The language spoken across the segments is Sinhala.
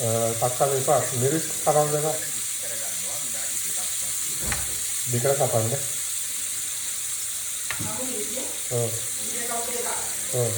තක්කල් එපා. මිරිස් කරන් දෙනවා. දෙකට කපන්න. ඔව්. ඔව්.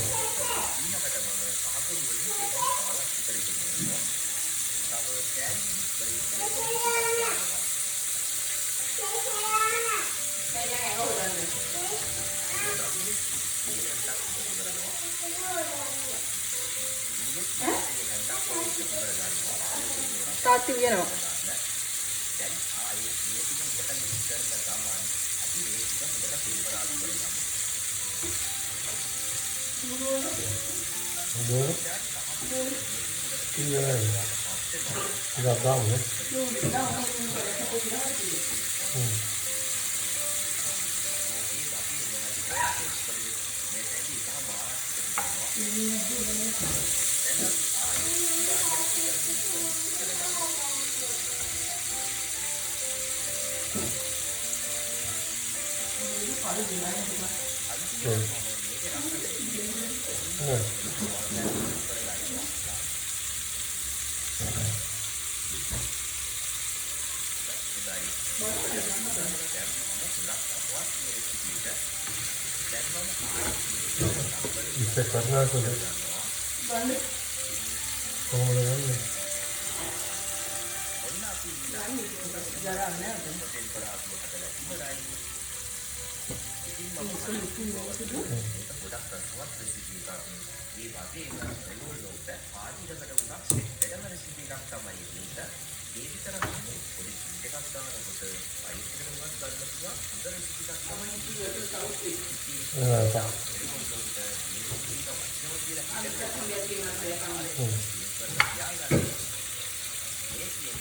තාත්ති කියනවා.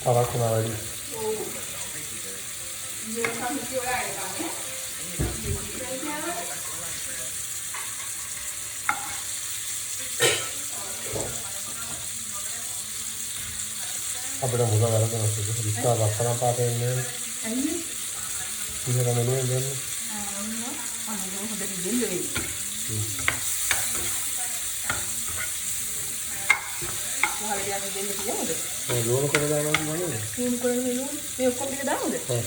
Tavak na වැඩි. අපිට මුල වැරදෙනවා කිව්වොත් ඉස්සා ලස්සන පාට එන්නේ. අයියේ. ඉතින් තමයි දෙන්නේ. අනේ හොඳට දෙන්නේ. කොහොමද යන්නේ දෙන්න කියමුද? ඔය ලෝණ කර දානවා කියන්නේ. ලෝණ කරන්නේ මේ ඔක්කොම ටික දාමුද? ඔව්.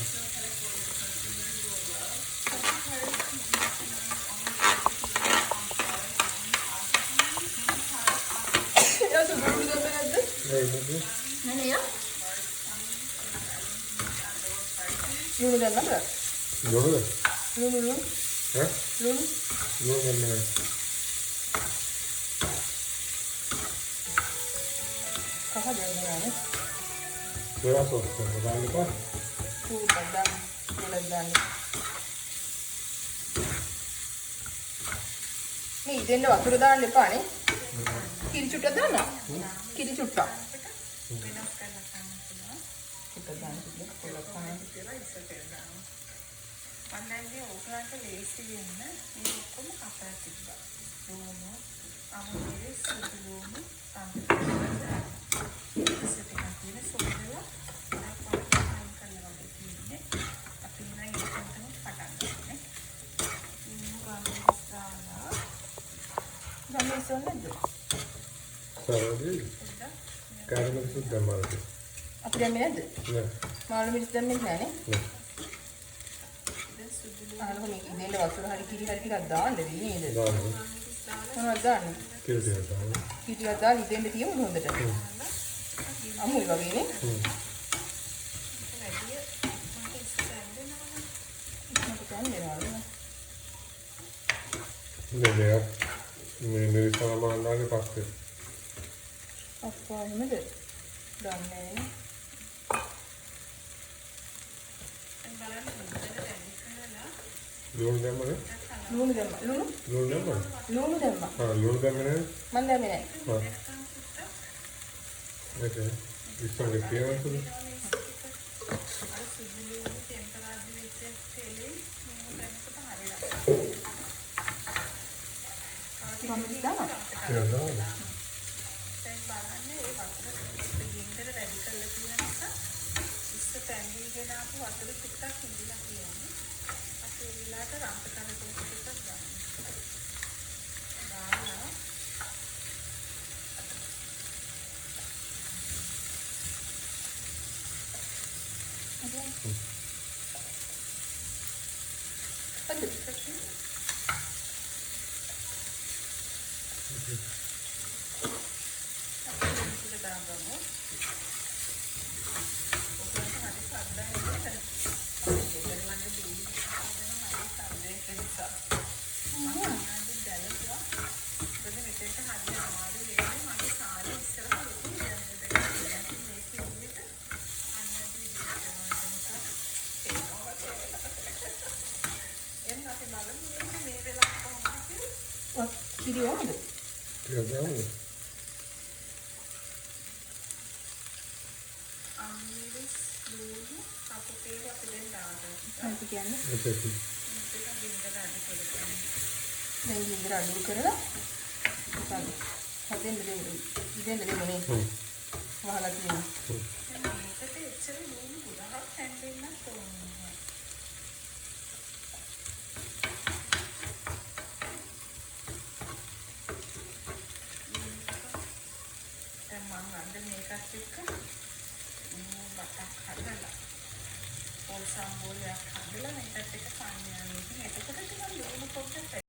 Lulu dan mana? Lulu. Lulu. Hah? Lulu. Lulu dan mana? Kakak jangan mana? Berapa? Berapa ni kau? Bulan. Ni දෙන්න වතුර දාන්න එපා නේ. කිරි චුට්ටක් දාන්න. කිරි චුට්ටක්. පන්නන්නේ ඕකලන්ට ලේසි වෙන්න මේ ඔක්කොම කපලා තිබ්බා. ලෝම, අමුරේ, සුදු ලෝම, සම්පූර්ණ ඉස්සෙට කටින සෝදලා පාටම් කරනවා දෙන්නේ. අපි නම් ඒකටම පටන් ගන්න. ගමේ සොන්නද? සරලයි. කාර්යයක් සුද්ධ මාර්ගය. අපි දැන් නේද? නෑ. මාළු මිරිස් දැම්මේ නැහැ නේ? නෑ. අහලම මේක දෙන්න වතුර හරි කිරි හරි ටිකක් දාන්න වෙන්නේ නේද? දාන්න. මොනවද දාන්නේ? කිරි ටිකක් දාන්න. කිරි ටිකක් දාලා ඉදෙන්න තියමුද හොඳට? අමුයි වගේ නේ? නෑ. මේ මිරිස් සමහරවල්ලාගේ පස්සේ. අප්පා එහෙමද? දන්නේ නෑ. ලුණු දැම්මද? ලුණු දැම්මා. ලුණු දැම්මද? ලුණු දැම්මා. ලුණු දැම්මේ නෑ. මන් දැම්මේ නෑ. ඒක ඉස්සරහ තියනවද? කොහොමද දාන්නේ? ඒක දාන්න. දැන් බලන්න ඒ වතුර ගින්දර වැඩි කරලා තියෙන නිසා ඉස්ස පැන්ඩිගෙන ආපු වතුර ටිකක් ඉඳලා තියෙන්නේ. අපි ඒ විලාට රාම්ප කරන ටිකක් දාන්න. දාලා අද කිරි ඕනද? ටිකක් දාමු. අම්මිරිස් ලුණු අපතේ අපි දැන් දානවා. හරි කියන්නේ. ඒක ඇති. මේක බින්දර අඩු කරගන්න. දැන් ඉඳලා අඩු කරලා ඉතින් හදෙන්න දෙන්නේ. වහලා තියෙනවා. මේකට එච්චර ලුණු ගොඩක් හැන්දෙන්නත් ඕනේ. දැන් මම අද මේකත් එක්ක බටක් හදලා පොල් සම්බෝලයක් හදලා මේකත් එක්ක පාන්නේ. ඉතින් එතකොට ටිකක් ලුණු පොඩ්ඩක්